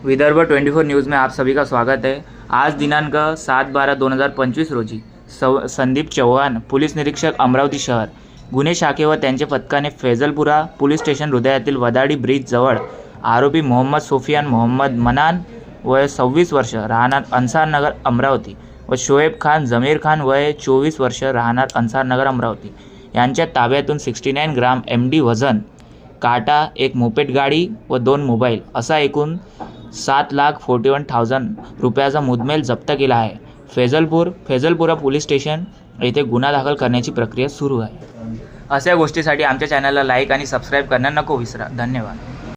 Vidarbha 24 news में आप सभी का स्वागत है। आज दिनांक 7/12/2025 रोजी संदीप चव्हाण पोलीस निरीक्षक अमरावती शहर गुन्हे शाखे व त्यांच्या पथकाने फैजलपुरा पोलीस स्टेशन हृदयातील वदाडी ब्रिज जवळ आरोपी मोहम्मद सोफियान मोहम्मद मनान वय 26 वर्ष राहणार अन्सार नगर अमरावती व शोएब खान जमीर खान वय 24 वर्ष राहणार अन्सार नगर अमरावती यांच्या ताब्यातून 69 ग्राम MD वजन, काटा, एक मोपेड गाडी व 2 मोबाईल असा एकूण 7,41,000 रुपयाचा मुद्देमाल जप्त केला आहे। फैजलपुरा पोलीस स्टेशन येथे गुन्हा दाखल करण्याची प्रक्रिया सुरू आहे। अशा गोष्टीसाठी आमच्या चॅनलला लाईक आणि सबस्क्राईब करणे नको विसरा। धन्यवाद।